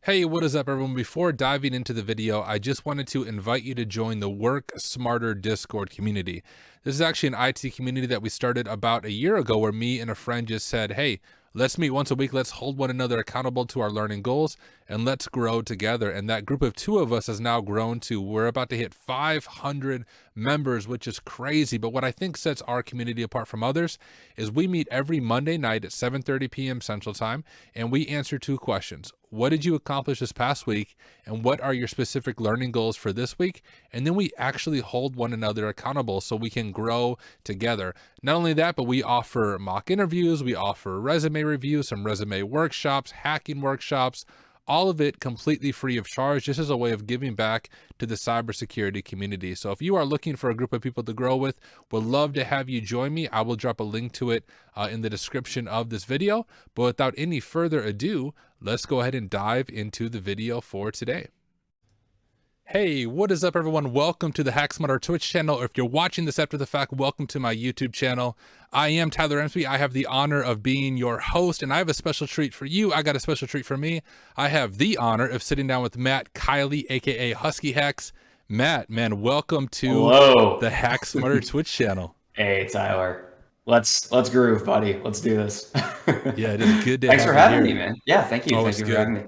Hey, what is up, everyone? Before diving into the video, I just wanted to invite you to join the Work Smarter Discord community. This is actually an IT community that we started about a year ago where me and a friend just said, hey, let's meet once a week, let's hold one another accountable to our learning goals, and let's grow together. And that group of two of us has now grown to, we're about to hit 500 members, which is crazy. But what I think sets our community apart from others is we meet every Monday night at 7:30 p.m. Central Time, and we answer two questions. What did you accomplish this past week? And what are your specific learning goals for this week? And then we actually hold one another accountable so we can grow together. Not only that, but we offer mock interviews, we offer resume reviews, some resume workshops, hacking workshops, all of it completely free of charge, just as a way of giving back to the cybersecurity community. So if you are looking for a group of people to grow with, would love to have you join me. I will drop a link to it in the description of this video. But without any further ado, let's go ahead and dive into the video for today. Hey, what is up, everyone? Welcome to the HackSmarter Twitch channel. Or if you're watching this after the fact, welcome to my YouTube channel. I am Tyler Ramsbey. I have the honor of being your host, and I have a special treat for you. I got a special treat for me. I have the honor of sitting down with Matt Kiely, aka HuskyHacks. Matt, man, welcome to the HackSmarter Twitch channel. Hey, Tyler. Let's groove, buddy. Let's do this. Yeah, it is good to Thanks have for you having here. me, man. Yeah, thank you. Thank you for having me.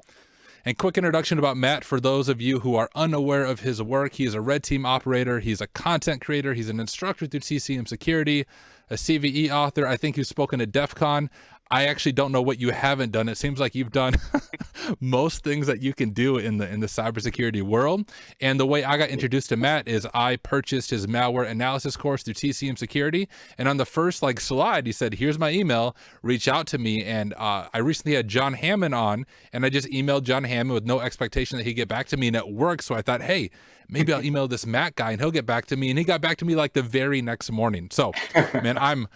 And quick introduction about Matt for those of you who are unaware of his work. He is a red team operator. He's a content creator. He's an instructor through TCM Security, a CVE author. I think you've spoken at DEF CON. I actually don't know what you haven't done. It seems like you've done most things that you can do in the cybersecurity world. And the way I got introduced to Matt is I purchased his malware analysis course through TCM Security. And on the first slide, he said, here's my email, reach out to me. And I recently had John Hammond on, and I just emailed John Hammond with no expectation that he'd get back to me, and it worked. So I thought, hey, maybe I'll email this Matt guy and he'll get back to me. And he got back to me like the very next morning. So man, I'm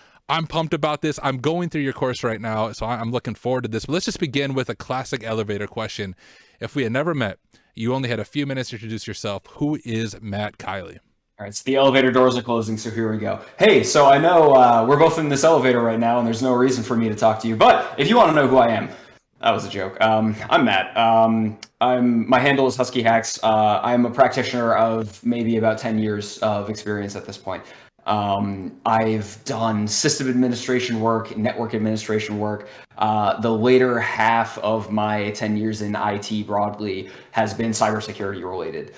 pumped about this. I'm going through your course right now, so I'm looking forward to this. But let's just begin with a classic elevator question. If we had never met, you only had a few minutes to introduce yourself. Who is Matt Kiely? All right, so the elevator doors are closing, so here we go. Hey, so I know we're both in this elevator right now, and there's no reason for me to talk to you. But if you want to know who I am, that was a joke. I'm Matt. My handle is HuskyHacks. I'm a practitioner of maybe about 10 years of experience at this point. I've done system administration work, network administration work. The later half of my 10 years in IT broadly has been cybersecurity related.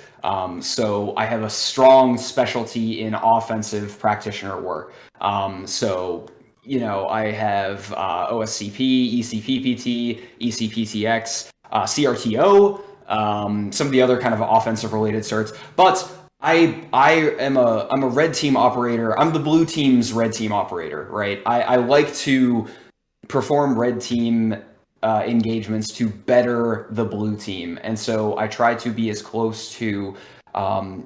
So I have a strong specialty in offensive practitioner work. You know, I have OSCP, ECPPT, ECPTX, CRTO, some of the other kind of offensive related certs. But I'm a red team operator. I'm the blue team's red team operator, right? I like to perform red team engagements to better the blue team. And so I try to be as close to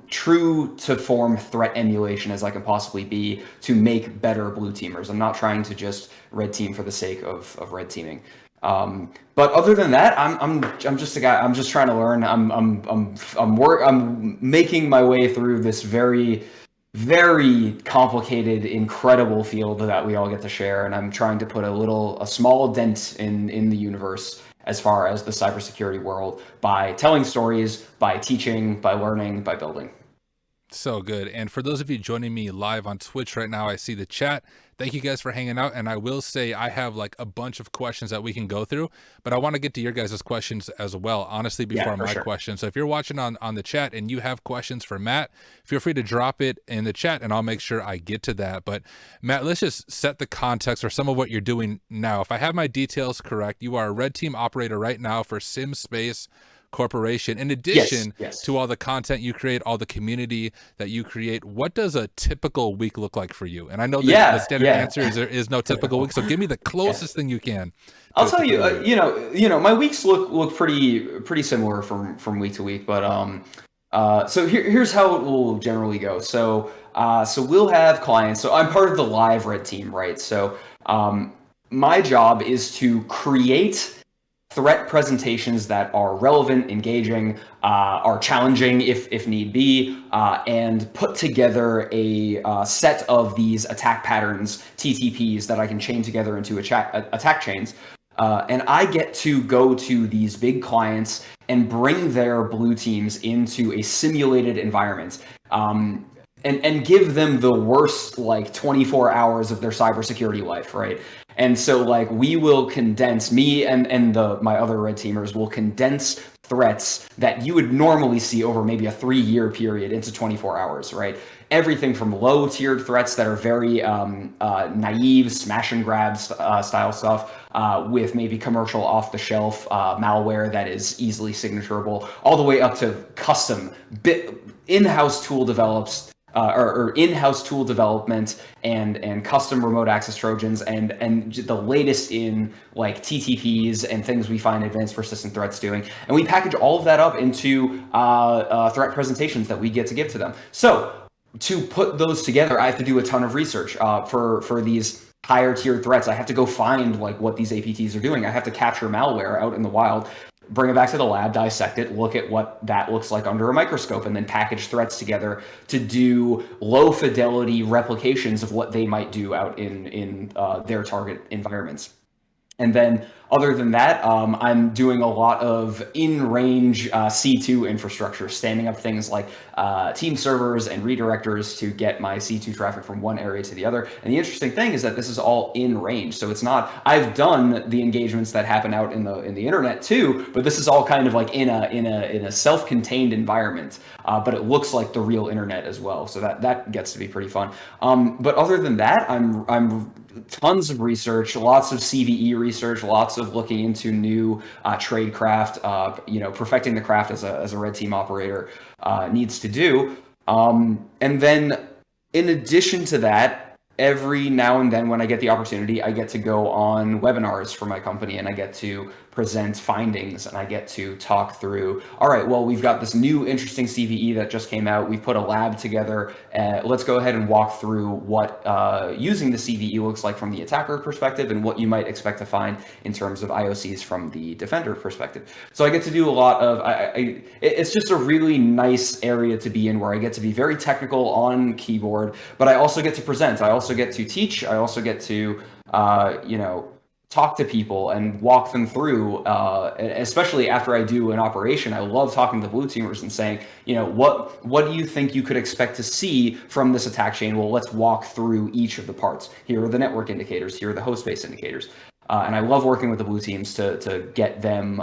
true to form threat emulation as I can possibly be to make better blue teamers. I'm not trying to just red team for the sake of red teaming. But other than that, I'm just a guy. I'm just trying to learn. I'm making my way through this very, very complicated, incredible field that we all get to share, and I'm trying to put a small dent in the universe as far as the cybersecurity world by telling stories, by teaching, by learning, by building. So good. And for those of you joining me live on Twitch right now, I see the chat. Thank you guys for hanging out. And I will say I have like a bunch of questions that we can go through, but I want to get to your guys' questions as well, honestly, before my questions. So if you're watching on the chat and you have questions for Matt, feel free to drop it in the chat and I'll make sure I get to that. But Matt, let's just set the context for some of what you're doing now. If I have my details correct, you are a red team operator right now for SimSpace Corporation. In addition to all the content you create, all the community that you create, what does a typical week look like for you? And I know that the standard answer is there is no typical week, so give me the closest thing you can. I'll tell you, you know, my weeks look pretty similar from week to week, but so here's how it will generally go. So we'll have clients. So I'm part of the live red team, right? So my job is to create threat presentations that are relevant, engaging, are challenging if need be, and put together a set of these attack patterns, TTPs, that I can chain together into attack chains And I get to go to these big clients and bring their blue teams into a simulated environment. And give them the worst like 24 hours of their cybersecurity life, right? And so like we will condense, me and my other red teamers will condense threats that you would normally see over maybe a 3-year period into 24 hours, right? Everything from low tiered threats that are very naive, smash and grab style stuff, with maybe commercial off the shelf malware that is easily signaturable, all the way up to custom in-house tool develops. Or in-house tool development and custom remote access Trojans and the latest in like TTPs and things we find advanced persistent threats doing. And we package all of that up into threat presentations that we get to give to them. So to put those together, I have to do a ton of research for these higher tiered threats. I have to go find like what these APTs are doing. I have to capture malware out in the wild, bring it back to the lab, dissect it, look at what that looks like under a microscope, and then package threats together to do low fidelity replications of what they might do out in their target environments. And then other than that, I'm doing a lot of in-range C2 infrastructure, standing up things like team servers and redirectors to get my C2 traffic from one area to the other. And the interesting thing is that this is all in range. So it's not, I've done the engagements that happen out in the internet too, but this is all kind of like in a self-contained environment, but it looks like the real internet as well. So that gets to be pretty fun. But other than that, I'm tons of research, lots of CVE research, lots of looking into new tradecraft, perfecting the craft as a red team operator needs to do. And then in addition to that, every now and then when I get the opportunity, I get to go on webinars for my company and I get to present findings and I get to talk through, all right, well, we've got this new interesting CVE that just came out. We've put a lab together. Let's go ahead and walk through what using the CVE looks like from the attacker perspective and what you might expect to find in terms of IOCs from the defender perspective. So I get to do a lot of, it's just a really nice area to be in where I get to be very technical on keyboard, but I also get to present. I also get to teach. I also get to, talk to people and walk them through, especially after I do an operation. I love talking to blue teamers and saying, what do you think you could expect to see from this attack chain? Well, let's walk through each of the parts. Here are the network indicators. Here are the host-based indicators. And I love working with the blue teams to get them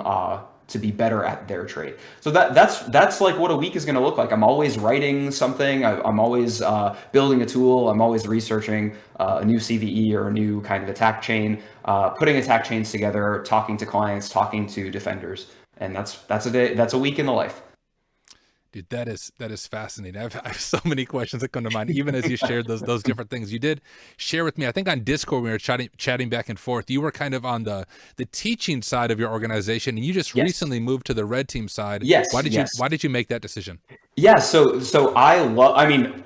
to be better at their trade. So that's like what a week is going to look like. I'm always writing something. I'm always building a tool. I'm always researching a new CVE or a new kind of attack chain, putting attack chains together, talking to clients, talking to defenders, and that's a day. That's a week in the life. Dude, that is fascinating. I have so many questions that come to mind, even as you shared those different things. You did share with me, I think on Discord, we were chatting back and forth. You were kind of on the teaching side of your organization, and you just recently moved to the red team side. Yes. Why did you make that decision? Yeah. So I mean,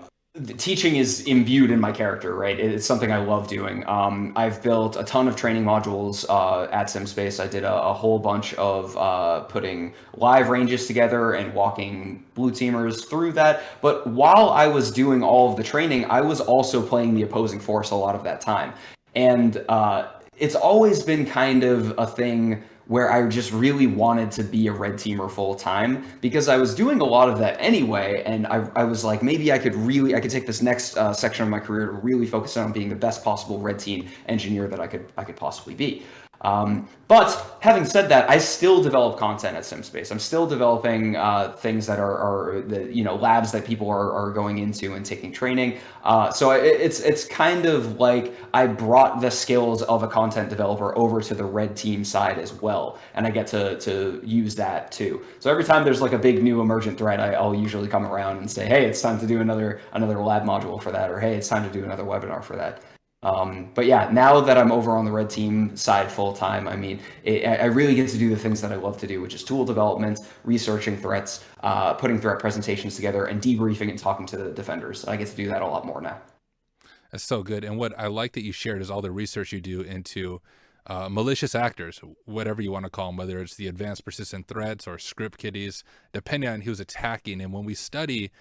teaching is imbued in my character, right? It's something I love doing. I've built a ton of training modules at SimSpace. I did a whole bunch of putting live ranges together and walking blue teamers through that. But while I was doing all of the training, I was also playing the opposing force a lot of that time. And it's always been kind of a thing where I just really wanted to be a red teamer full time because I was doing a lot of that anyway. And I was like, maybe I could take this next section of my career to really focus on being the best possible red team engineer that I could possibly be. But having said that, I still develop content at SimSpace. I'm still developing things that are the labs that people are going into and taking training. So it's kind of like I brought the skills of a content developer over to the red team side as well, and I get to use that too. So every time there's like a big new emergent threat, I'll usually come around and say, hey, it's time to do another lab module for that, or hey, it's time to do another webinar for that. But yeah, now that I'm over on the red team side full time, I mean, I really get to do the things that I love to do, which is tool development, researching threats, putting threat presentations together, and debriefing and talking to the defenders. I get to do that a lot more now. That's so good. And what I like that you shared is all the research you do into malicious actors, whatever you want to call them, whether it's the advanced persistent threats or script kiddies, depending on who's attacking. And when we study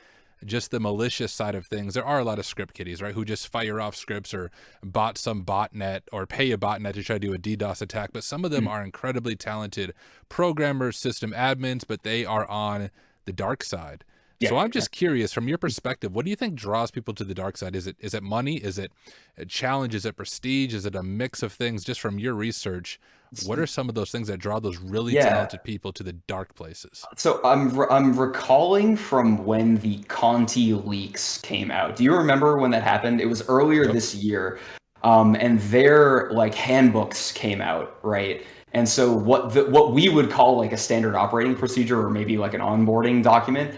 just the malicious side of things, there are a lot of script kiddies, right, who just fire off scripts or bot some botnet or pay a botnet to try to do a DDoS attack. But some of them are incredibly talented programmers, system admins, but they are on the dark side. Yeah. So I'm just curious, from your perspective, what do you think draws people to the dark side? Is it money? Is it a challenge? Is it prestige? Is it a mix of things? Just from your research, what are some of those things that draw those really talented people to the dark places? So I'm recalling from when the Conti leaks came out. Do you remember when that happened? It was earlier this year, and their like handbooks came out, right? And so what we would call like a standard operating procedure or maybe like an onboarding document,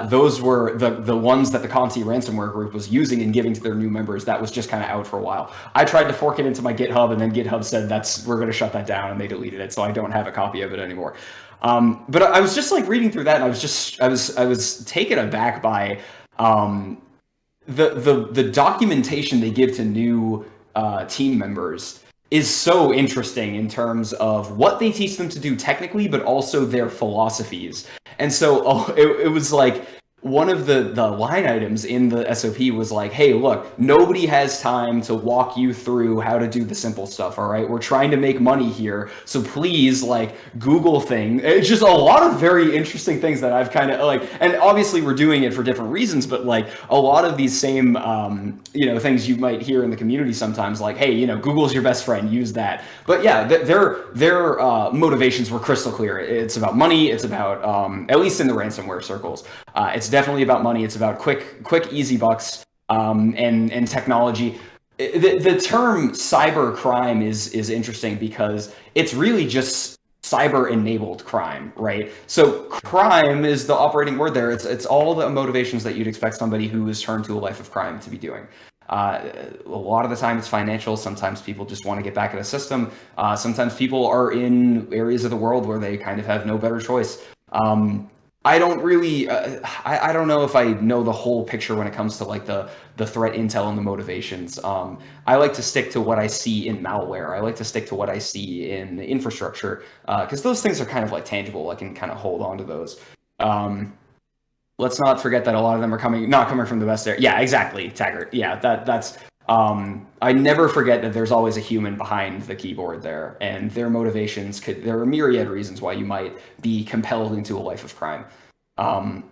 those were the ones that the Conti ransomware group was using and giving to their new members. That was just kind of out for a while. I tried to fork it into my GitHub, and then GitHub said we're going to shut that down, and they deleted it. So I don't have a copy of it anymore. But I was just like reading through that, and I was taken aback by the documentation they give to new team members is so interesting in terms of what they teach them to do technically, but also their philosophies. And so it was like one of the line items in the SOP was like, hey, look, nobody has time to walk you through how to do the simple stuff, all right? We're trying to make money here, so please, like, Google thing. It's just a lot of very interesting things that I've kind of, like, and obviously we're doing it for different reasons, but, like, a lot of these same, things you might hear in the community sometimes, like, hey, Google's your best friend, use that. But yeah, their motivations were crystal clear. It's about money, it's about, at least in the ransomware circles, it's definitely about money. It's about quick, easy bucks, and technology. The term cyber crime is interesting because it's really just cyber-enabled crime, right? So crime is the operating word there. It's all the motivations that you'd expect somebody who has turned to a life of crime to be doing. A lot of the time it's financial. Sometimes people just want to get back at a system. Sometimes people are in areas of the world where they kind of have no better choice. I don't really, I don't know if I know the whole picture when it comes to like the threat intel and the motivations. I like to stick to what I see in malware. I like to stick to what I see in the infrastructure, because those things are kind of like tangible. I can kind of hold on to those. Let's not forget that a lot of them are not coming from the best area. Yeah, exactly, Taggart. Yeah, that's. I never forget that there's always a human behind the keyboard there, and their motivations there are a myriad reasons why you might be compelled into a life of crime.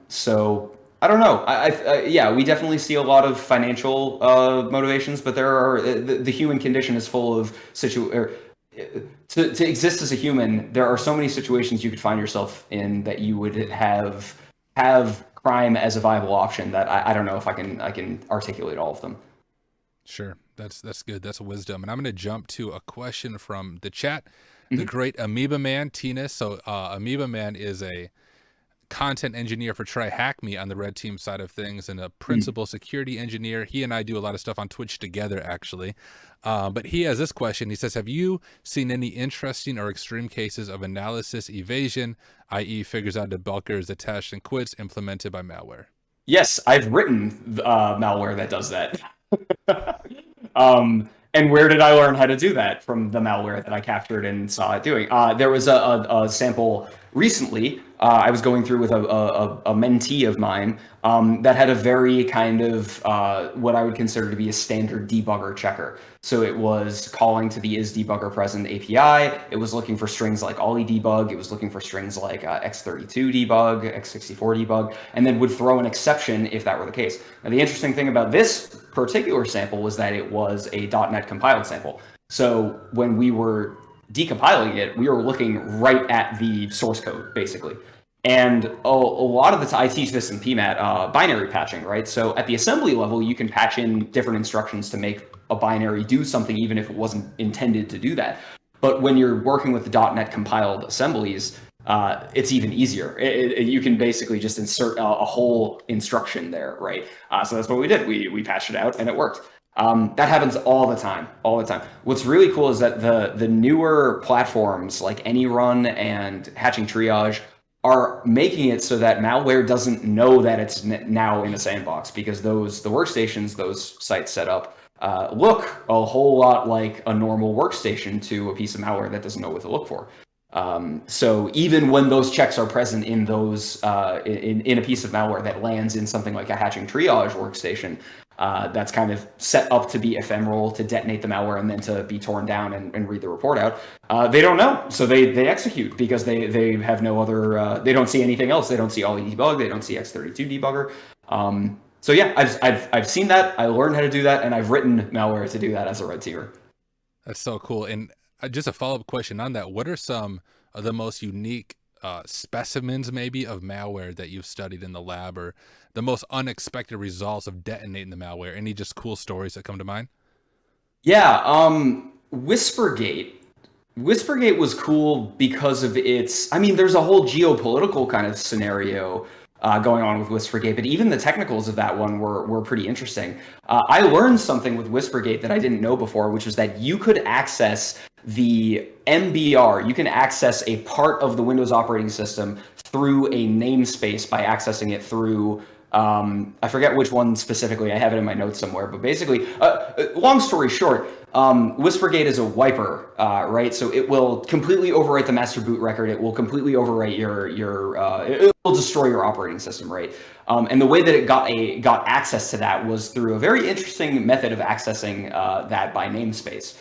So I don't know. Yeah, we definitely see a lot of financial motivations, but there are the human condition is full of to exist as a human. There are so many situations you could find yourself in that you would have crime as a viable option that I don't know if I can articulate all of them. Sure. That's good. That's wisdom. And I'm going to jump to a question from the chat. The great Amoeba Man, Tina. So Amoeba Man is a content engineer for Try Hack Me on the red team side of things and a principal security engineer. He and I do a lot of stuff on Twitch together, actually. But he has this question. He says, have you seen any interesting or extreme cases of analysis evasion, i.e. figures out debugger attached and quits implemented by malware? Yes, I've written malware that does that. And where did I learn how to do that? From the malware that I captured and saw it doing. There was a sample recently I was going through with a mentee of mine that had a very kind of what I would consider to be a standard debugger checker. So it was calling to the isDebuggerPresent API. It was looking for strings like Ollie debug. It was looking for strings like x32 debug, x64 debug, and then would throw an exception if that were the case. Now, the interesting thing about this particular sample was that it was a .NET compiled sample. So when we were decompiling it, we were looking right at the source code, basically. And a lot of the time, I teach this in PMAT, binary patching, right? So at the assembly level, you can patch in different instructions to make a binary do something, even if it wasn't intended to do that. But when you're working with the .NET compiled assemblies, it's even easier. You can basically just insert a whole instruction there, right? So that's what we did. We patched it out and it worked. That happens all the time. What's really cool is that the newer platforms like AnyRun and Hatching Triage are making it so that malware doesn't know that it's now in a sandbox, because the workstations those sites set up look a whole lot like a normal workstation to a piece of malware that doesn't know what to look for. So even when those checks are present in those in a piece of malware that lands in something like a hatching triage workstation, that's kind of set up to be ephemeral, to detonate the malware and then to be torn down and read the report out. They don't know, so they execute because they have no other. They don't see anything else. They don't see Ollie debug. They don't see X32 debugger. So yeah, I've seen that. I learned how to do that, and I've written malware to do that as a red teamer. That's so cool. And just a follow-up question on that. What are some of the most unique specimens maybe of malware that you've studied in the lab, or the most unexpected results of detonating the malware? Any just cool stories that come to mind? Yeah, Whispergate. Whispergate was cool because of its. I mean, there's a whole geopolitical kind of scenario going on with Whispergate, but even the technicals of that one were pretty interesting. I learned something with Whispergate that I didn't know before, which was that you could access the MBR. You can access a part of the Windows operating system through a namespace by accessing it through. I forget which one specifically. I have it in my notes somewhere. But basically, long story short, Whispergate is a wiper, right? So it will completely overwrite the master boot record. It will completely overwrite it will destroy your operating system, right? And the way that it got access to that was through a very interesting method of accessing that by namespace.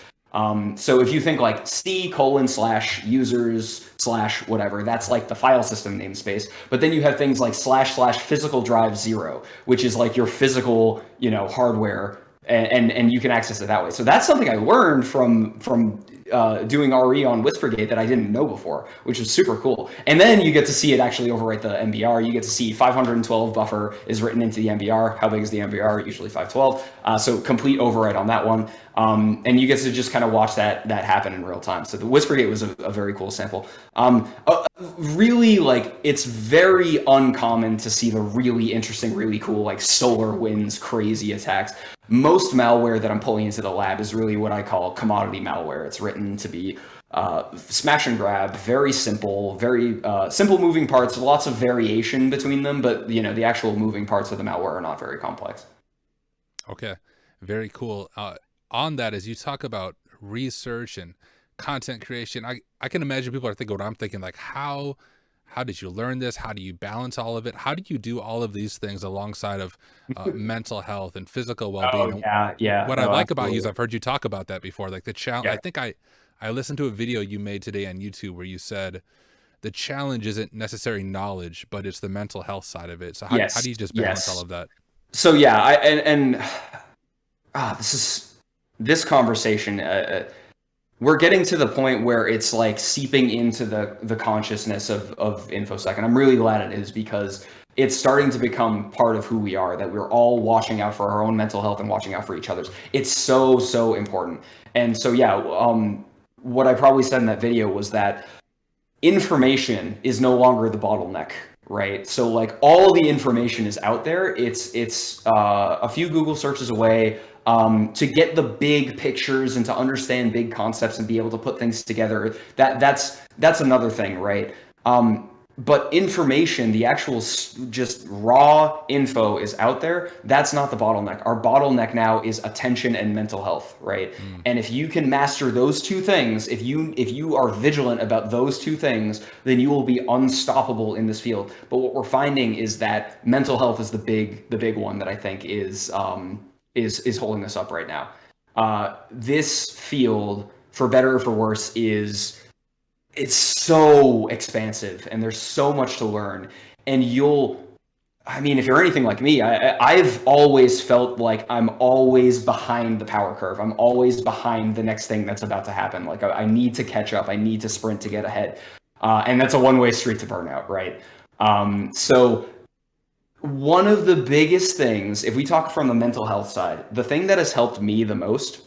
So if you think like C:/users/ whatever, that's like the file system namespace. But then you have things like / physical drive 0, which is like your physical, hardware, and you can access it that way. So that's something I learned from doing RE on Whispergate that I didn't know before, which is super cool. And then you get to see it actually overwrite the MBR. You get to see 512 buffer is written into the MBR. How big is the MBR? Usually 512. So complete overwrite on that one. And you get to just kind of watch that happen in real time. So the Whispergate was a very cool sample. Really, like, it's very uncommon to see the really interesting, really cool, like SolarWinds crazy attacks. Most malware that I'm pulling into the lab is really what I call commodity malware. It's written to be smash and grab, very simple moving parts, lots of variation between them, but the actual moving parts of the malware are not very complex. Okay, very cool. On that, as you talk about research and content creation, I can imagine people are thinking what I'm thinking, like, how did you learn this? How do you balance all of it? How do you do all of these things alongside of mental health and physical well-being? Oh, yeah. What No, I like about you is absolutely. I've heard you talk about that before, like the challenge. I Yeah. think I listened to a video you made today on YouTube where you said the challenge isn't necessary knowledge, but it's the mental health side of it. So how Yes. do you just balance all Yes. of that? So yeah, this conversation. We're getting to the point where it's like seeping into the consciousness of InfoSec, and I'm really glad it is, because it's starting to become part of who we are, that we're all watching out for our own mental health and watching out for each other's. It's so important. And so yeah, what I probably said in that video was that information is no longer the bottleneck, right? So like all the information is out there. It's a few Google searches away. To get the big pictures and to understand big concepts and be able to put things together, that's another thing, right? But information, the actual just raw info is out there. That's not the bottleneck. Our bottleneck now is attention and mental health, right? And if you can master those two things, if you are vigilant about those two things, then you will be unstoppable in this field. But what we're finding is that mental health is the big one that I think is holding us up right now. This field, for better or for worse, it's so expansive and there's so much to learn. And if you're anything like me, I've always felt like I'm always behind the power curve. I'm always behind the next thing that's about to happen. Like I need to catch up. I need to sprint to get ahead. And that's a one-way street to burnout, right? So one of the biggest things, if we talk from the mental health side, the thing that has helped me the most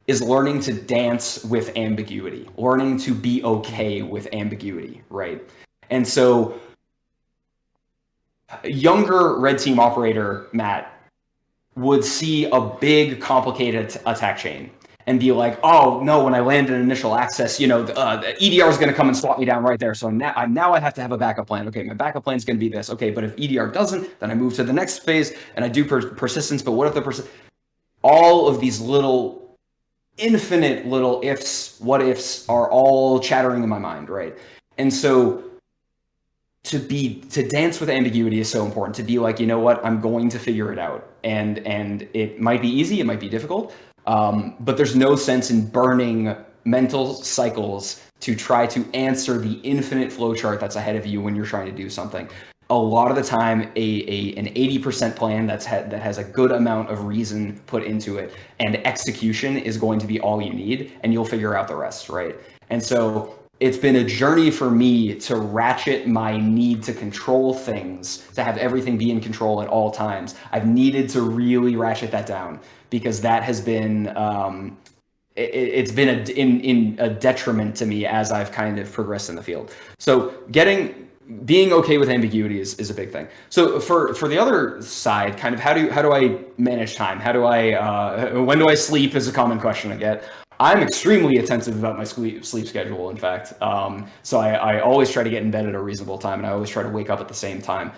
is learning to dance with ambiguity, learning to be okay with ambiguity, right? And so a younger red team operator, Matt, would see a big, complicated attack chain and be like, oh, no, when I land an initial access, the EDR is going to come and swat me down right there. So now I have to have a backup plan. Okay, my backup plan is going to be this. Okay, but if EDR doesn't, then I move to the next phase and I do persistence. But what if all of these little infinite little ifs, what ifs are all chattering in my mind, right? And so to dance with ambiguity is so important. To be like, you know what, I'm going to figure it out, and it might be easy, it might be difficult, but there's no sense in burning mental cycles to try to answer the infinite flowchart that's ahead of you when you're trying to do something. A lot of the time, an 80% plan that has a good amount of reason put into it and execution is going to be all you need, and you'll figure out the rest, right? And so it's been a journey for me to ratchet my need to control things, to have everything be in control at all times. I've needed to really ratchet that down because that has been it's been in a detriment to me as I've kind of progressed in the field. So being okay with ambiguity is a big thing. So for the other side, kind of how do I manage time? How do I when do I sleep is a common question I get. I'm extremely attentive about my sleep schedule, in fact. So I always try to get in bed at a reasonable time, and I always try to wake up at the same time.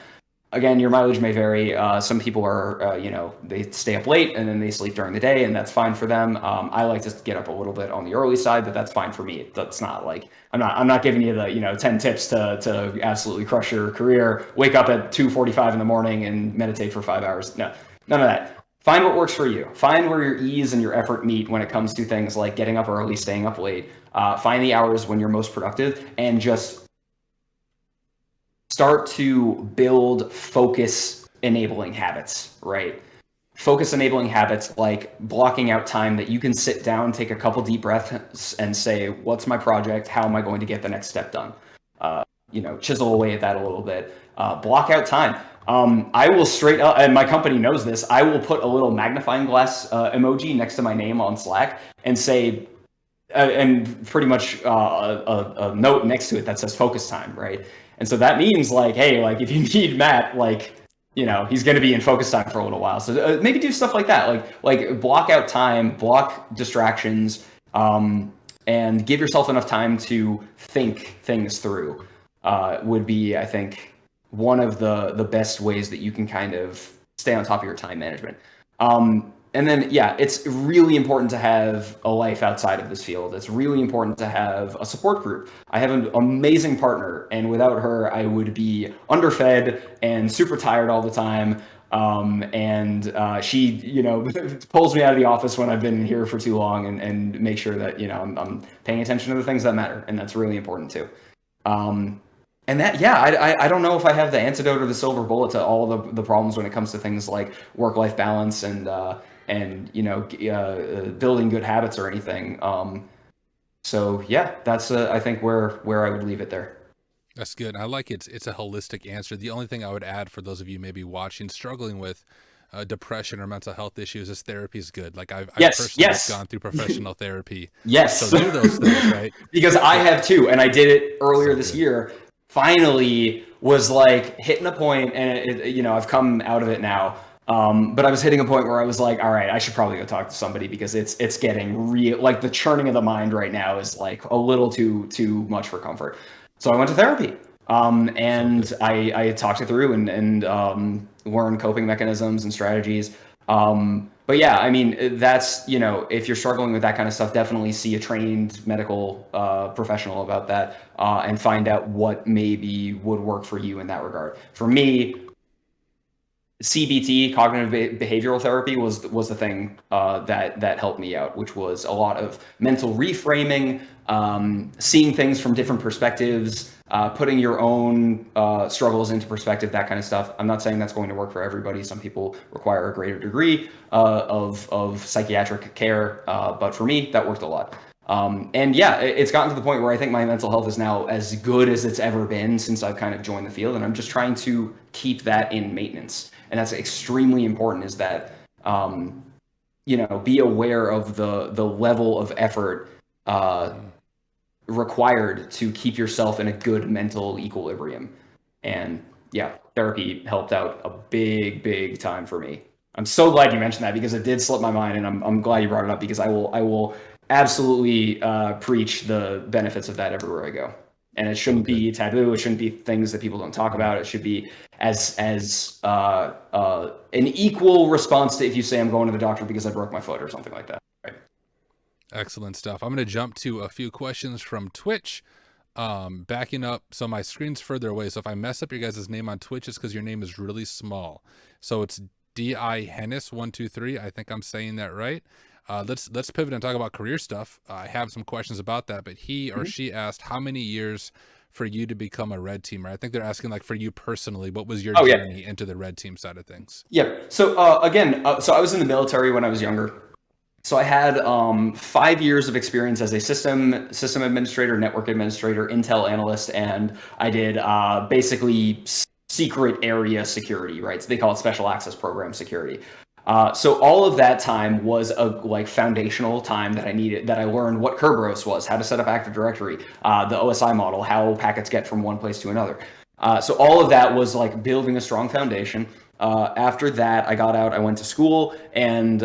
Again, your mileage may vary. Some people are, they stay up late and then they sleep during the day, and that's fine for them. I like to get up a little bit on the early side, but that's fine for me. That's not like I'm not giving you the 10 tips to absolutely crush your career. Wake up at 2:45 in the morning and meditate for 5 hours. No, none of that. Find what works for you. Find where your ease and your effort meet when it comes to things like getting up early, staying up late. Find the hours when you're most productive, and just start to build focus enabling habits, right? Focus enabling habits like blocking out time that you can sit down, take a couple deep breaths, and say, what's my project? How am I going to get the next step done? Chisel away at that a little bit. Block out time. I will straight up, and my company knows this, I will put a little magnifying glass emoji next to my name on Slack and say, and pretty much a note next to it that says focus time, right? And so that means like, hey, like if you need Matt, like, he's going to be in focus time for a little while. So maybe do stuff like that, like block out time, block distractions, and give yourself enough time to think things through. Would be, I think, one of the best ways that you can kind of stay on top of your time management. And then, yeah, it's really important to have a life outside of this field. It's really important to have a support group. I have an amazing partner, and without her, I would be underfed and super tired all the time. She, pulls me out of the office when I've been here for too long, and make sure that, I'm paying attention to the things that matter. And that's really important too. And that, yeah, I don't know if I have the antidote or the silver bullet to all the problems when it comes to things like work-life balance and building good habits or anything. So yeah, that's I think where I would leave it there. That's good. I like it's a holistic answer. The only thing I would add for those of you maybe watching, struggling with depression or mental health issues, is therapy is good. Like I've personally gone through professional therapy. Yes. So do those things, right? Because I have too, and I did it earlier this year. Finally was like hitting a point, and I've come out of it now. But I was hitting a point where I was like, all right, I should probably go talk to somebody because it's getting real. Like the churning of the mind right now is like a little too much for comfort. So I went to therapy. And I talked it through and learned coping mechanisms and strategies. But yeah, I mean, that's, if you're struggling with that kind of stuff, definitely see a trained medical professional about that and find out what maybe would work for you in that regard. For me, CBT, cognitive behavioral therapy, was the thing that helped me out, which was a lot of mental reframing, seeing things from different perspectives, putting your own struggles into perspective, that kind of stuff. I'm not saying that's going to work for everybody. Some people require a greater degree of psychiatric care, but for me, that worked a lot. And yeah, it's gotten to the point where I think my mental health is now as good as it's ever been since I've kind of joined the field, and I'm just trying to keep that in maintenance. And that's extremely important, is that, be aware of the level of effort required to keep yourself in a good mental equilibrium. And yeah, therapy helped out a big time for me. I'm so glad you mentioned that, because it did slip my mind, and I'm glad you brought it up, because I will absolutely preach the benefits of that everywhere I go. And it shouldn't be taboo. It shouldn't be things that people don't talk about. It should be as an equal response to if you say I'm going to the doctor because I broke my foot or something like that. Right? Excellent stuff. I'm going to jump to a few questions from Twitch. Backing up, so my screen's further away. So if I mess up your guys' name on Twitch, it's because your name is really small. So it's DI Hennis 123. I think I'm saying that right. Let's pivot and talk about career stuff. I have some questions about that, but he or she asked how many years for you to become a red teamer. I think they're asking like for you personally, what was your journey into the red team side of things? Yeah. So again, so I was in the military when I was younger. So I had 5 years of experience as a system administrator, network administrator, intel analyst, and I did basically secret area security, right? So they call it special access program security. So all of that time was a like foundational time that I needed, that I learned what Kerberos was, how to set up Active Directory, the OSI model, how packets get from one place to another. So all of that was like building a strong foundation. After that, I got out, I went to school, and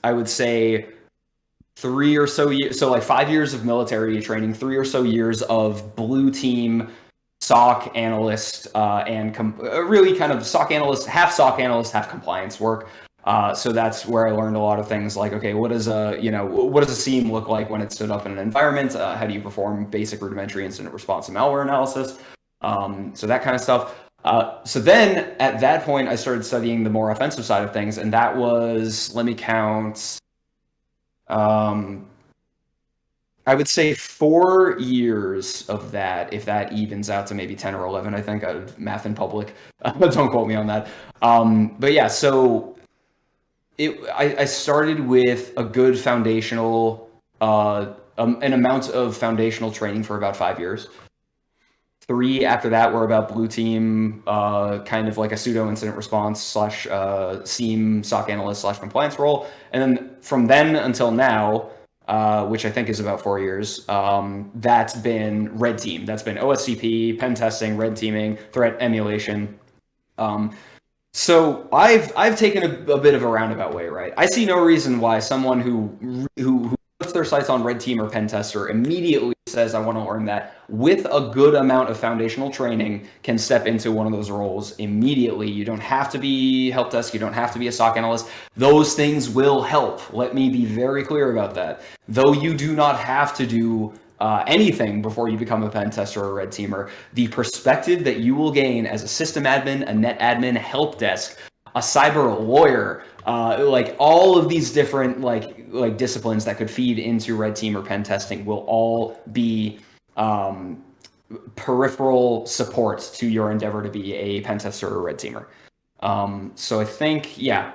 I would say 3 or so years, so like 5 years of military training, 3 or so years of blue team SOC analyst, and really kind of SOC analyst, half compliance work. So that's where I learned a lot of things like, okay, what does a SIEM look like when it's stood up in an environment? How do you perform basic rudimentary incident response and malware analysis? So that kind of stuff. So then at that point, I started studying the more offensive side of things, and that was, let me count, I would say 4 years of that, if that evens out to maybe 10 or 11, I think, out of math in public. But don't quote me on that. But yeah, so I started with a good foundational, an amount of foundational training for about 5 years. 3 after that were about blue team, kind of like a pseudo incident response slash SIEM SOC analyst slash compliance role. And then from then until now, which I think is about 4 years, that's been red team. That's been OSCP, pen testing, red teaming, threat emulation. So I've taken a bit of a roundabout way, right? I see no reason why someone who puts their sights on red team or pen tester immediately says, I want to learn that, with a good amount of foundational training, can step into one of those roles immediately. You don't have to be help desk. You don't have to be a SOC analyst. Those things will help. Let me be very clear about that. Though you do not have to do anything before you become a pen tester or a red teamer, the perspective that you will gain as a system admin, a net admin, help desk, a cyber lawyer, like all of these different like disciplines that could feed into red team or pen testing will all be peripheral supports to your endeavor to be a pen tester or a red teamer. So I think, yeah,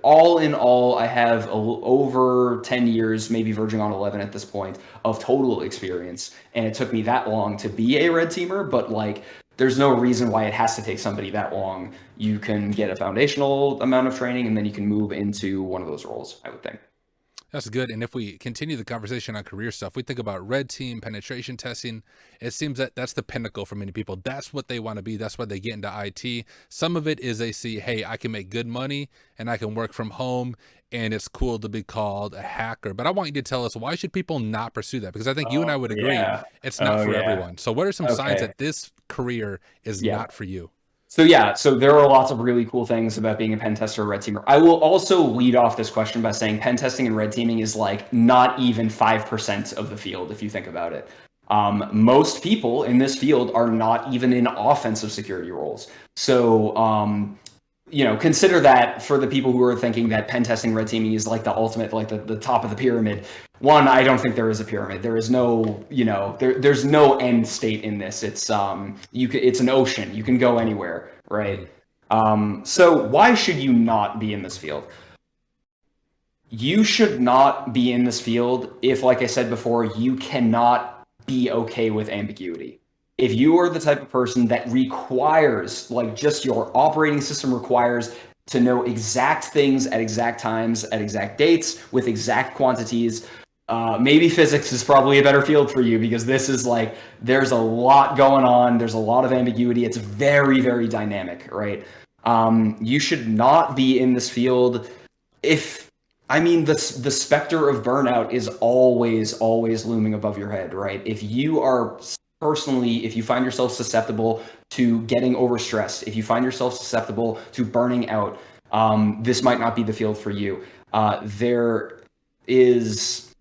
all in all, I have over 10 years, maybe verging on 11 at this point, of total experience. And it took me that long to be a red teamer, but like, there's no reason why it has to take somebody that long. You can get a foundational amount of training, and then you can move into one of those roles, I would think. That's good. And if we continue the conversation on career stuff, we think about red team penetration testing. It seems that that's the pinnacle for many people. That's what they want to be. That's why they get into IT. Some of it is they see, hey, I can make good money and I can work from home, and it's cool to be called a hacker. But I want you to tell us, why should people not pursue that? Because I think you and I would agree it's not for everyone. So what are some signs that this career is not for you? So yeah, so there are lots of really cool things about being a pen tester or red teamer. I will also lead off this question by saying pen testing and red teaming is like not even 5% of the field, if you think about it. Most people in this field are not even in offensive security roles. So, consider that for the people who are thinking that pen testing, red teaming is like the ultimate, like the top of the pyramid. One, I don't think there is a pyramid. There is no, there's no end state in this. It's it's an ocean. You can go anywhere, right? So why should you not be in this field? You should not be in this field if, like I said before, you cannot be okay with ambiguity. If you are the type of person that requires, like just your operating system requires to know exact things at exact times, at exact dates, with exact quantities, maybe physics is probably a better field for you, because this is like, there's a lot going on. There's a lot of ambiguity. It's very, very dynamic, right? You should not be in this field the specter of burnout is always looming above your head, right? If you find yourself susceptible to getting overstressed, if you find yourself susceptible to burning out, this might not be the field for you. There is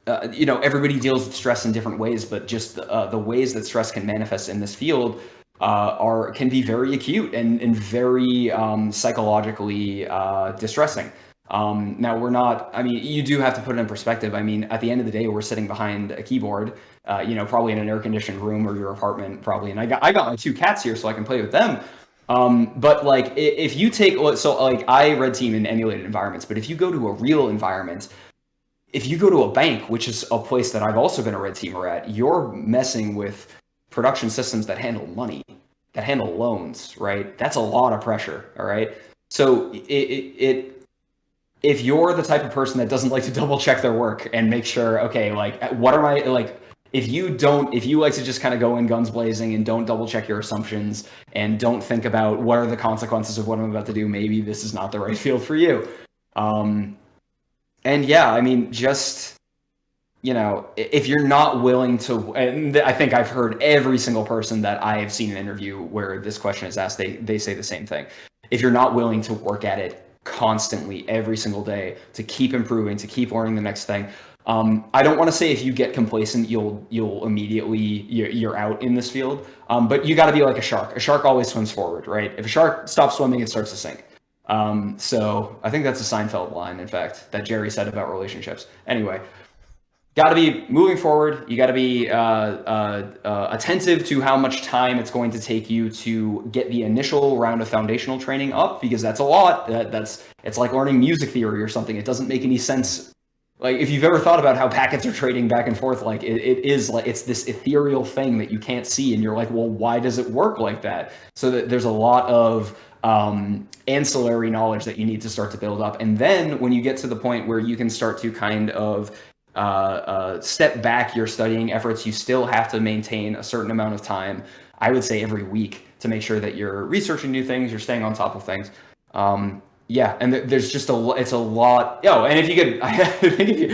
everybody deals with stress in different ways, but just the ways that stress can manifest in this field can be very acute and very psychologically distressing. Now you do have to put it in perspective. I mean, at the end of the day, we're sitting behind a keyboard, probably in an air conditioned room or your apartment, probably. And I got my 2 cats here so I can play with them. But like if you take, so like I red team in emulated environments, but if you go to a real environment, if you go to a bank, which is a place that I've also been a red teamer at, you're messing with production systems that handle money, that handle loans, right? That's a lot of pressure, all right? So if you're the type of person that doesn't like to double check their work and make sure, okay, like what are my, like, if you like to just kind of go in guns blazing and don't double check your assumptions and don't think about what are the consequences of what I'm about to do, maybe this is not the right field for you. And yeah, I mean, just, if you're not willing to, and I think I've heard every single person that I have seen an interview where this question is asked, they say the same thing. If you're not willing to work at it constantly every single day to keep improving, to keep learning the next thing, I don't want to say if you get complacent, you'll immediately, you're out in this field. But you got to be like a shark. A shark always swims forward, right? If a shark stops swimming, it starts to sink. So I think that's a Seinfeld line, in fact, that Jerry said about relationships. Anyway, got to be moving forward. You got to be attentive to how much time it's going to take you to get the initial round of foundational training up, because that's a lot. It's like learning music theory or something. It doesn't make any sense. Like if you've ever thought about how packets are trading back and forth, like it is like it's this ethereal thing that you can't see, and you're like, well, why does it work like that? So that there's a lot of ancillary knowledge that you need to start to build up. And then when you get to the point where you can start to kind of step back your studying efforts, you still have to maintain a certain amount of time, I would say every week, to make sure that you're researching new things, you're staying on top of things. And there's just it's a lot. And if you get, I think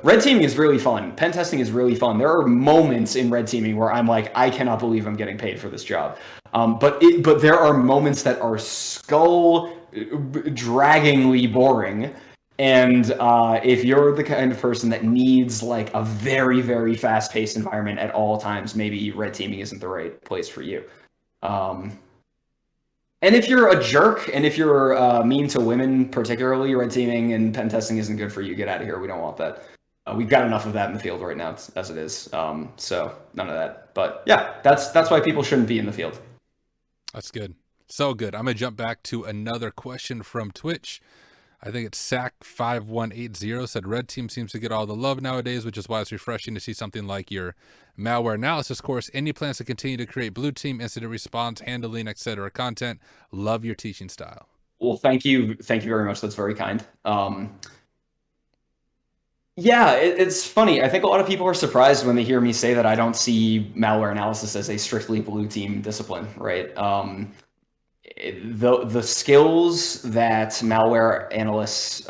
red teaming is really fun. Pen testing is really fun. There are moments in red teaming where I'm like, I cannot believe I'm getting paid for this job. But there are moments that are skull-draggingly boring. And if you're the kind of person that needs like a very, very fast-paced environment at all times, maybe red teaming isn't the right place for you. And if you're a jerk, and if you're mean to women, particularly, red teaming and pen testing isn't good for you. Get out of here. We don't want that. We've got enough of that in the field right now as it is. So none of that. But yeah, that's why people shouldn't be in the field. That's good. So good. I'm going to jump back to another question from Twitch. I think it's Sack5180 said, red team seems to get all the love nowadays, which is why it's refreshing to see something like your malware analysis course. Any plans to continue to create blue team incident response, handling, etc. content? Love your teaching style. Well, thank you very much. That's very kind. Yeah, it's funny. I think a lot of people are surprised when they hear me say that I don't see malware analysis as a strictly blue team discipline, right? The skills that malware analysts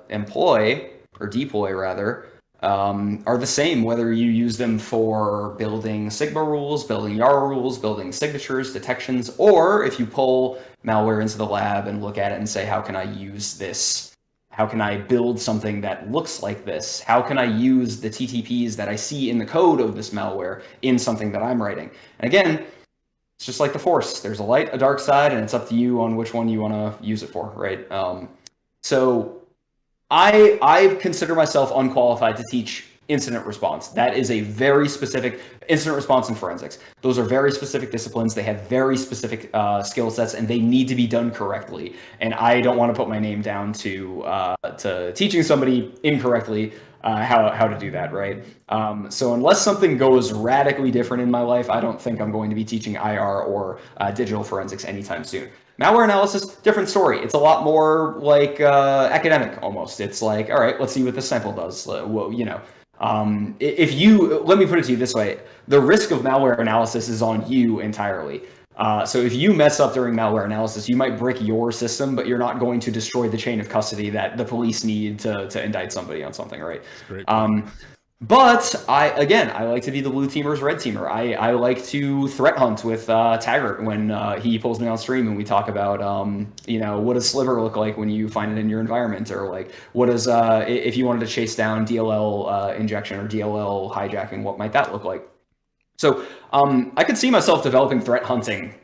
employ, or deploy rather, are the same whether you use them for building Sigma rules, building YARA rules, building signatures, detections, or if you pull malware into the lab and look at it and say, how can I use this? How can I build something that looks like this? How can I use the TTPs that I see in the code of this malware in something that I'm writing? And again, it's just like the Force. There's a light, a dark side, and it's up to you on which one you want to use it for, right? So I consider myself unqualified to teach incident response. That is a very specific incident response and forensics. Those are very specific disciplines. They have very specific skill sets, and they need to be done correctly. And I don't want to put my name down to teaching somebody incorrectly how to do that, right? So unless something goes radically different in my life, I don't think I'm going to be teaching IR or digital forensics anytime soon. Malware analysis, different story. It's a lot more like academic almost. It's like, all right, let's see what this sample does. Well, if you, let me put it to you this way, the risk of malware analysis is on you entirely. So if you mess up during malware analysis, you might brick your system, but you're not going to destroy the chain of custody that the police need to indict somebody on something, right? But I like to be the blue teamer's red teamer. I like to threat hunt with Taggart when he pulls me on stream and we talk about what does Sliver look like when you find it in your environment, or like what does if you wanted to chase down DLL injection or DLL hijacking, what might that look like? So I could see myself developing threat hunting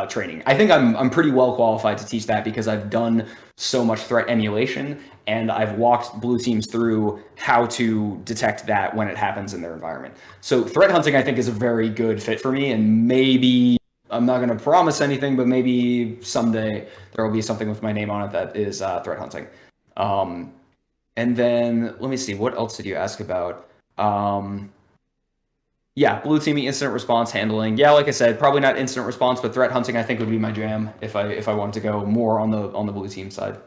training. I think I'm pretty well qualified to teach that because I've done so much threat emulation and I've walked blue teams through how to detect that when it happens in their environment. So threat hunting, I think, is a very good fit for me, and maybe I'm not going to promise anything, but maybe someday there will be something with my name on it that is threat hunting. And then let me see, what else did you ask about? Yeah, blue teaming, incident response handling. Yeah, like I said, probably not incident response, but threat hunting I think would be my jam if I wanted to go more on the blue team side.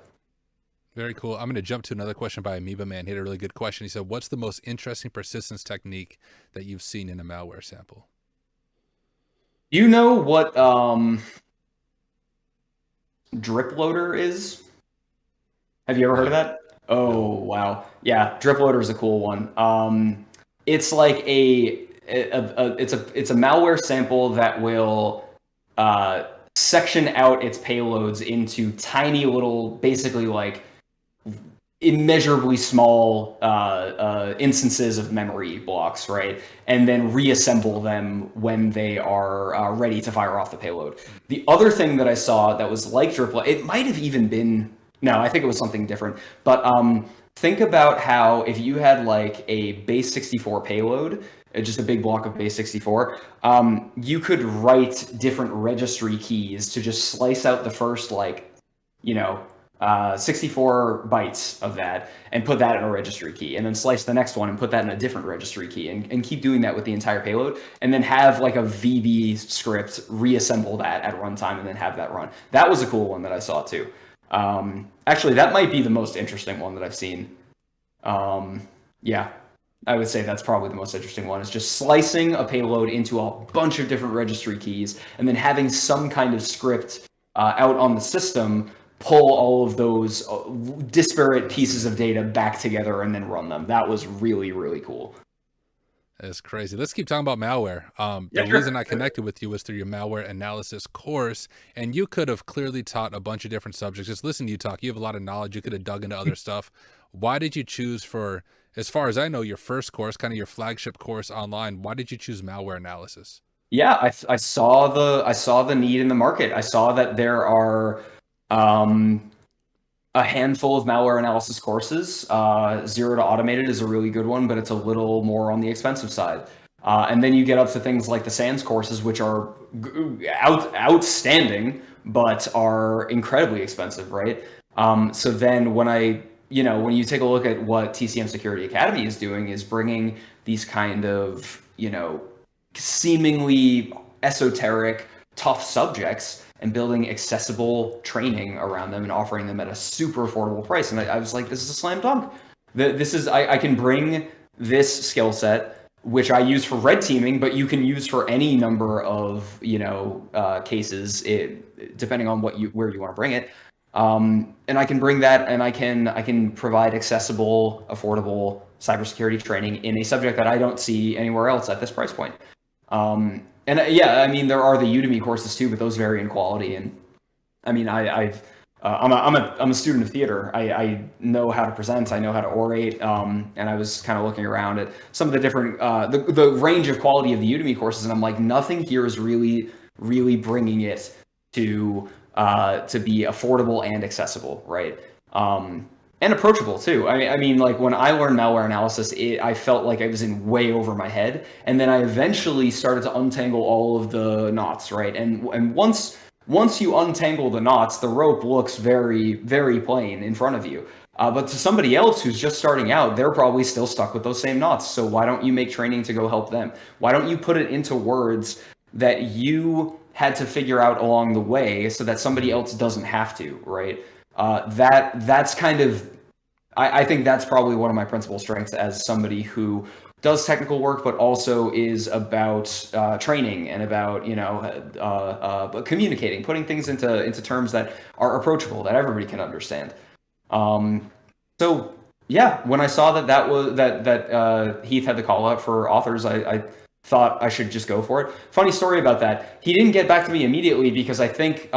Very cool. I'm going to jump to another question by Amoeba Man. He had a really good question. He said, "What's the most interesting persistence technique that you've seen in a malware sample?" You know what drip loader is? Have you ever heard of No. that? Oh, No. wow. Yeah, drip loader is a cool one. It's like it's a malware sample that will section out its payloads into tiny little, basically like immeasurably small instances of memory blocks, right? And then reassemble them when they are ready to fire off the payload. The other thing that I saw that was like Driplet, it might have even been, no, I think it was something different. But think about how if you had like a base 64 payload, just a big block of base 64, you could write different registry keys to just slice out the first, like, 64 bytes of that and put that in a registry key, and then slice the next one and put that in a different registry key, and keep doing that with the entire payload, and then have like a VB script reassemble that at runtime and then have that run. That was a cool one that I saw too. Actually, that might be the most interesting one that I've seen. Yeah, I would say that's probably the most interesting one, is just slicing a payload into a bunch of different registry keys and then having some kind of script out on the system pull all of those disparate pieces of data back together and then run them. That was really, really cool. That's crazy. Let's keep talking about malware. Yeah, The reason sure. I connected with you was through your malware analysis course, and you could have clearly taught a bunch of different subjects. Just listen to you talk. You have a lot of knowledge. You could have dug into other stuff. Why did you choose for, as far as I know, your first course, kind of your flagship course online? Why did you choose malware analysis? Yeah, I saw the need in the market. I saw that there are um, a handful of malware analysis courses. Zero to Automated is a really good one, but it's a little more on the expensive side. And then you get up to things like the SANS courses, which are outstanding, but are incredibly expensive, right? So then when you take a look at what TCM Security Academy is doing, is bringing these kind of, seemingly esoteric, tough subjects and building accessible training around them and offering them at a super affordable price. And I was like, this is a slam dunk. I can bring this skill set, which I use for red teaming, but you can use for any number of cases, depending on where you want to bring it. And I can bring that, and I can provide accessible, affordable cybersecurity training in a subject that I don't see anywhere else at this price point. And yeah, I mean, there are the Udemy courses too, but those vary in quality. And I mean, I'm a student of theater. I know how to present. I know how to orate. And I was kind of looking around at some of the different the range of quality of the Udemy courses, and I'm like, nothing here is really bringing it to be affordable and accessible, right? And approachable too. I mean, like when I learned malware analysis, I felt like I was in way over my head, and then I eventually started to untangle all of the knots, right? And once you untangle the knots, the rope looks very, very plain in front of you. But to somebody else who's just starting out, they're probably still stuck with those same knots. So why don't you make training to go help them? Why don't you put it into words that you had to figure out along the way so that somebody else doesn't have to, right? That's kind of, I think that's probably one of my principal strengths as somebody who does technical work, but also is about training and about communicating, putting things into terms that are approachable, that everybody can understand. So Yeah, when I saw that Heath had the call out for authors, I thought I should just go for it. Funny story about that. He didn't get back to me immediately because I think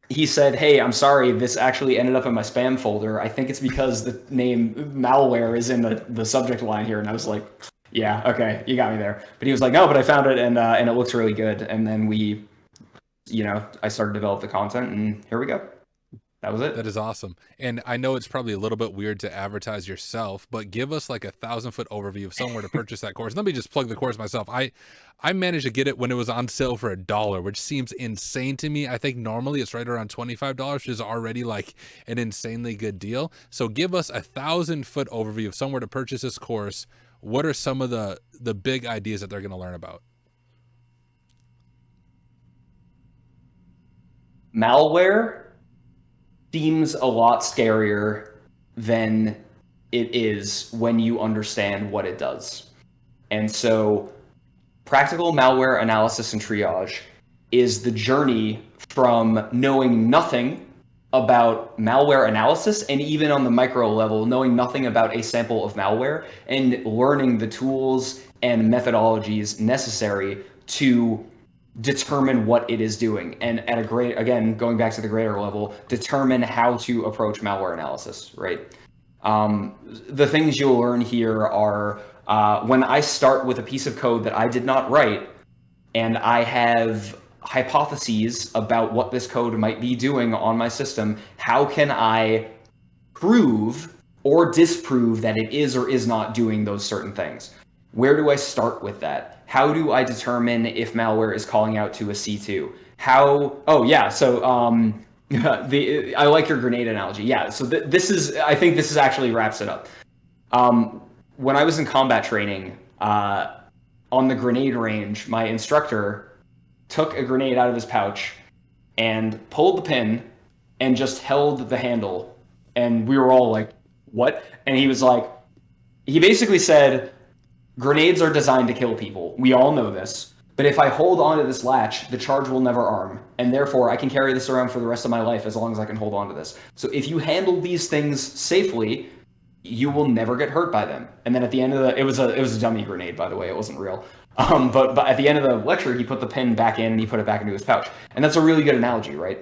he said, "Hey, I'm sorry, this actually ended up in my spam folder. I think it's because the name malware is in the subject line here." And I was like, "Yeah, okay, you got me there." But he was like, "No, but I found it and it looks really good." And then I started to develop the content, and here we go. That was it. That is awesome. And I know it's probably a little bit weird to advertise yourself, but give us like 1,000-foot overview of somewhere to purchase that course. Let me just plug the course myself. I managed to get it when it was on sale for $1, which seems insane to me. I think normally it's right around $25, which is already like an insanely good deal. So give us 1,000-foot overview of somewhere to purchase this course. What are some of the big ideas that they're going to learn about? Malware seems a lot scarier than it is when you understand what it does. And so practical malware analysis and triage is the journey from knowing nothing about malware analysis, and even on the micro level, knowing nothing about a sample of malware and learning the tools and methodologies necessary to determine what it is doing, and at again, going back to the greater level, determine how to approach malware analysis, right? The things you'll learn here are when I start with a piece of code that I did not write, and I have hypotheses about what this code might be doing on my system, how can I prove or disprove that it is or is not doing those certain things? Where do I start with that? How do I determine if malware is calling out to a C2? I like your grenade analogy. Yeah, so I think this actually wraps it up. When I was in combat training, on the grenade range, my instructor took a grenade out of his pouch and pulled the pin and just held the handle. And we were all like, what? And he basically said, grenades are designed to kill people. We all know this. But if I hold onto this latch, the charge will never arm. And therefore, I can carry this around for the rest of my life as long as I can hold onto this. So if you handle these things safely, you will never get hurt by them. And then at the end of it was a dummy grenade, by the way. It wasn't real. But at the end of the lecture, he put the pin back in and he put it back into his pouch. And that's a really good analogy, right?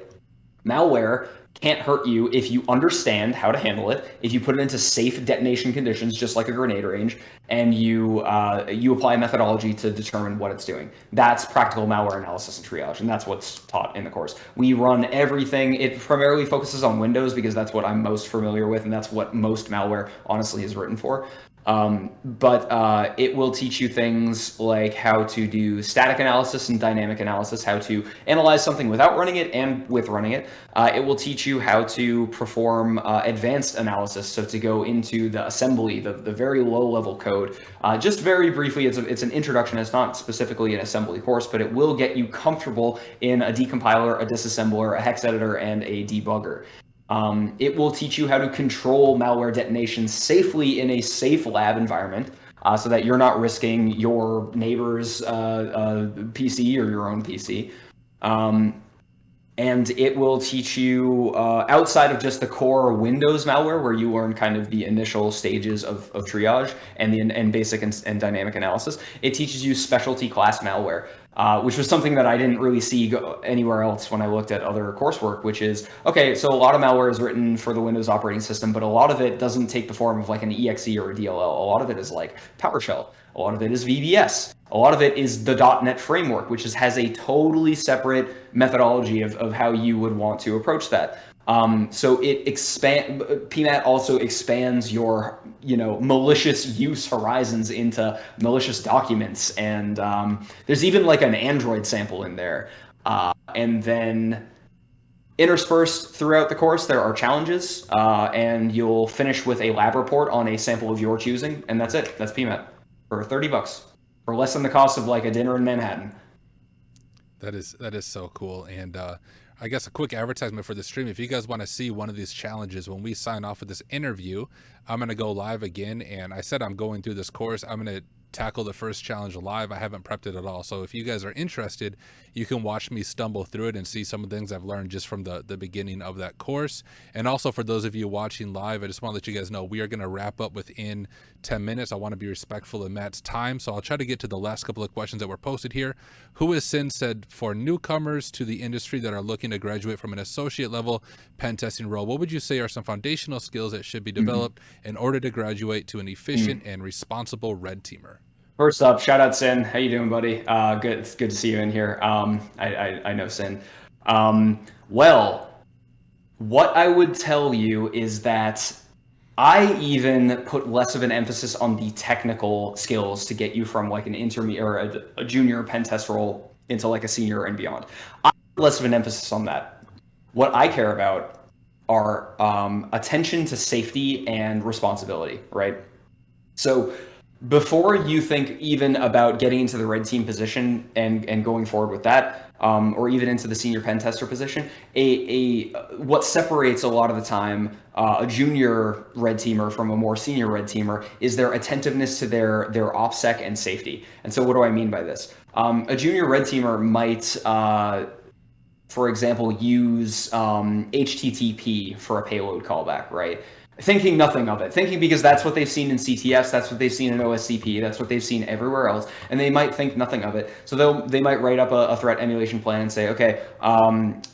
Malware can't hurt you if you understand how to handle it, if you put it into safe detonation conditions, just like a grenade range, and you apply a methodology to determine what it's doing. That's practical malware analysis and triage, and that's what's taught in the course. We run everything. It primarily focuses on Windows because that's what I'm most familiar with, and that's what most malware honestly is written for. But it will teach you things like how to do static analysis and dynamic analysis, how to analyze something without running it and with running it. It will teach you how to perform advanced analysis, so to go into the assembly, the very low level code. Just very briefly, it's an introduction. It's not specifically an assembly course, but it will get you comfortable in a decompiler, a disassembler, a hex editor, and a debugger. It will teach you how to control malware detonation safely in a safe lab environment, so that you're not risking your neighbor's PC or your own PC. And it will teach you, outside of just the core Windows malware, where you learn kind of the initial stages of triage and basic and dynamic analysis, it teaches you specialty class malware. Which was something that I didn't really see go anywhere else when I looked at other coursework, which is, okay, so a lot of malware is written for the Windows operating system, but a lot of it doesn't take the form of like an exe or a DLL. A lot of it is like PowerShell. A lot of it is VBS. A lot of it is the .NET framework, which has a totally separate methodology of how you would want to approach that. So PMAT also expands your, malicious use horizons into malicious documents. And there's even like an Android sample in there. And then interspersed throughout the course, there are challenges, and you'll finish with a lab report on a sample of your choosing. And that's it. That's PMAT for $30, for less than the cost of like a dinner in Manhattan. That is so cool. And I guess a quick advertisement for the stream. If you guys want to see one of these challenges, when we sign off with this interview, I'm going to go live again. And I said I'm going through this course. I'm going to tackle the first challenge live. I haven't prepped it at all. So if you guys are interested, you can watch me stumble through it and see some of the things I've learned just from the beginning of that course. And also for those of you watching live, I just want to let you guys know we are going to wrap up within 10 minutes. I want to be respectful of Matt's time. So I'll try to get to the last couple of questions that were posted here. Who is Sin said, for newcomers to the industry that are looking to graduate from an associate level pen testing role, what would you say are some foundational skills that should be developed in order to graduate to an efficient and responsible red teamer? First up, shout out Sin. How you doing, buddy? Good. It's good to see you in here. I know Sin. Well, what I would tell you is that I even put less of an emphasis on the technical skills to get you from like an intermediate or a junior pen test role into like a senior and beyond. I put less of an emphasis on that. What I care about are attention to safety and responsibility, right? So before you think even about getting into the red team position and going forward with that, or even into the senior pen tester position, what separates a lot of the time a junior red teamer from a more senior red teamer is their attentiveness to their OPSEC and safety. And so what do I mean by this? A junior red teamer might, for example, use HTTP for a payload callback, right? Thinking nothing of it, thinking because that's what they've seen in CTFs, that's what they've seen in OSCP, that's what they've seen everywhere else, and they might think nothing of it. So they might write up a threat emulation plan and say, okay,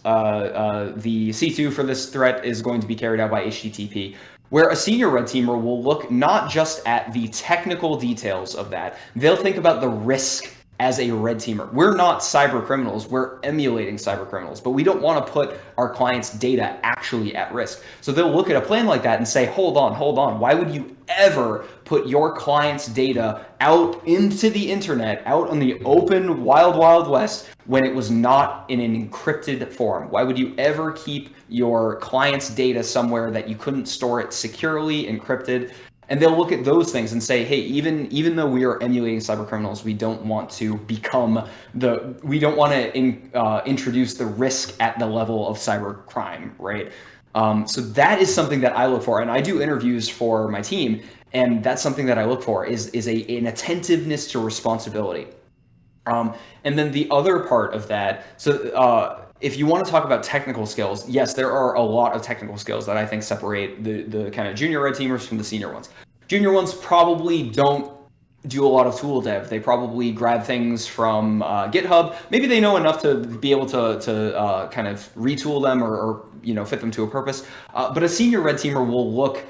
the C2 for this threat is going to be carried out by HTTP. Where a senior red teamer will look not just at the technical details of that, they'll think about the risk as a red teamer. We're not cyber criminals, we're emulating cyber criminals, but we don't want to put our clients' data actually at risk. So they'll look at a plan like that and say, hold on, why would you ever put your client's data out into the internet, out on the open, wild west, when it was not in an encrypted form? Why would you ever keep your client's data somewhere that you couldn't store it securely, encrypted? And they'll look at those things and say, hey, even though we are emulating cyber criminals, we don't want to introduce the risk at the level of cyber crime, right? So that is something that I look for, and I do interviews for my team, and that's something that I look for is an attentiveness to responsibility. And then the other part of that, so if you want to talk about technical skills, yes, there are a lot of technical skills that I think separate the kind of junior red teamers from the senior ones. Junior ones probably don't do a lot of tool dev. They probably grab things from GitHub. Maybe they know enough to be able to kind of retool them or fit them to a purpose. But a senior red teamer will look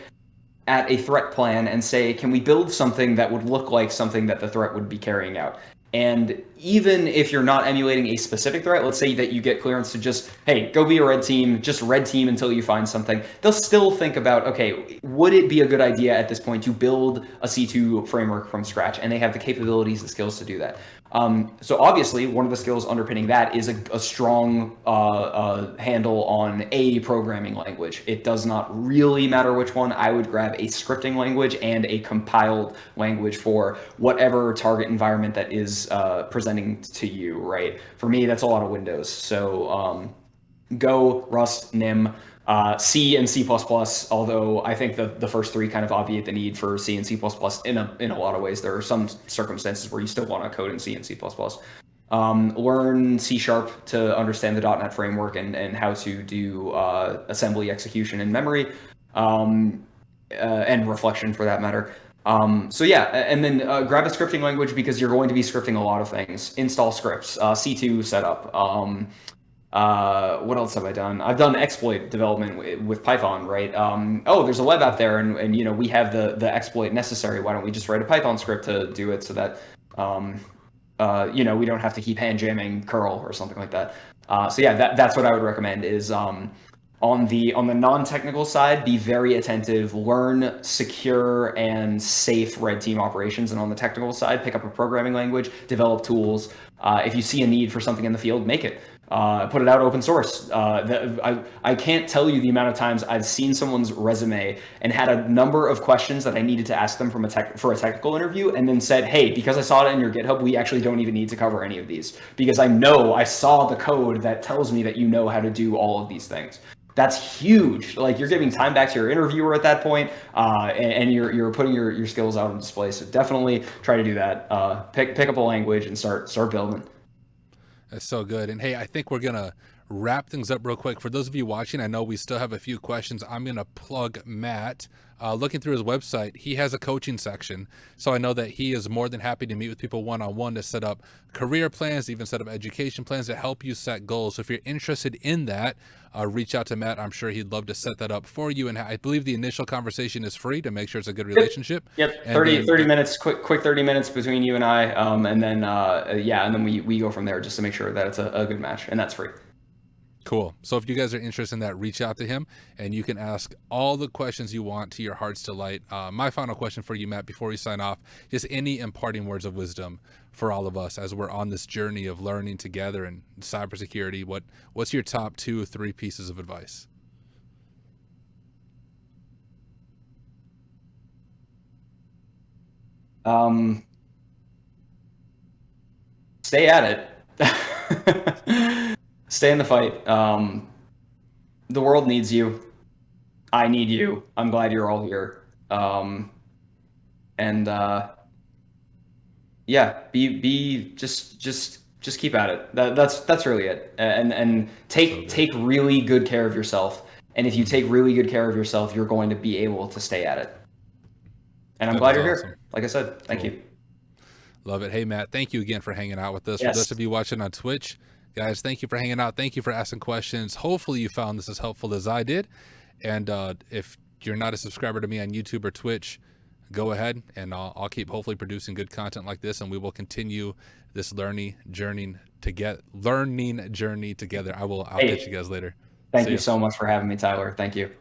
at a threat plan and say, can we build something that would look like something that the threat would be carrying out? And even if you're not emulating a specific threat, let's say that you get clearance to just, hey, go be a red team, just red team until you find something. They'll still think about, okay, would it be a good idea at this point to build a C2 framework from scratch? And they have the capabilities and skills to do that. So obviously, one of the skills underpinning that is a strong handle on a programming language. It does not really matter which one. I would grab a scripting language and a compiled language for whatever target environment that is presenting to you, right? For me, that's a lot of Windows. So Go, Rust, NIM, C and C++, although I think the first three kind of obviate the need for C and C++ in a lot of ways. There are some circumstances where you still want to code in C and C++. Learn C# to understand the .NET framework and how to do assembly execution in memory, and reflection for that matter. So yeah, and then grab a scripting language because you're going to be scripting a lot of things. Install scripts, C2 setup. What else have I done? I've done exploit development with Python, right? Oh, there's a web app there, and we have the exploit necessary. Why don't we just write a Python script to do it so that we don't have to keep hand jamming curl or something like that. So yeah, that's what I would recommend is on the non-technical side, be very attentive, learn secure and safe red team operations, and on the technical side, pick up a programming language, develop tools. If you see a need for something in the field, make it. Put it out open source. I can't tell you the amount of times I've seen someone's resume and had a number of questions that I needed to ask them for a technical interview, and then said, hey, because I saw it in your GitHub, we actually don't even need to cover any of these because I know I saw the code that tells me that you know how to do all of these things. That's huge. Like, you're giving time back to your interviewer at that point, and you're putting your skills out on display. So definitely try to do that. Pick up a language and start building. That's so good. And hey, I think we're going to wrap things up real quick. For those of you watching, I know we still have a few questions. I'm going to plug Matt. Looking through his website, he has a coaching section. So I know that he is more than happy to meet with people one-on-one to set up career plans, even set up education plans to help you set goals. So if you're interested in that, reach out to Matt. I'm sure he'd love to set that up for you. And I believe the initial conversation is free to make sure it's a good relationship. Yep. 30 minutes, quick 30 minutes between you and I. And then, and then we go from there just to make sure that it's a good match, and that's free. Cool. So if you guys are interested in that, reach out to him and you can ask all the questions you want to your heart's delight. My final question for you, Matt, before we sign off, just any imparting words of wisdom for all of us as we're on this journey of learning together in cybersecurity. What's your top 2 or 3 pieces of advice? Stay at it. Stay in the fight. The world needs you. I need you. I'm glad you're all here. Just keep at it. That's really it. And take really good care of yourself. And if you take really good care of yourself, you're going to be able to stay at it. And I'm glad you're here. Like I said, thank you. Love it. Hey, Matt, thank you again for hanging out with us. Yes. For those of you watching on Twitch, guys, thank you for hanging out. Thank you for asking questions. Hopefully you found this as helpful as I did. And if you're not a subscriber to me on YouTube or Twitch, go ahead and I'll keep hopefully producing good content like this, and we will continue this learning journey together. I'll catch you guys later. Thank you so much for having me, Tyler. Thank you.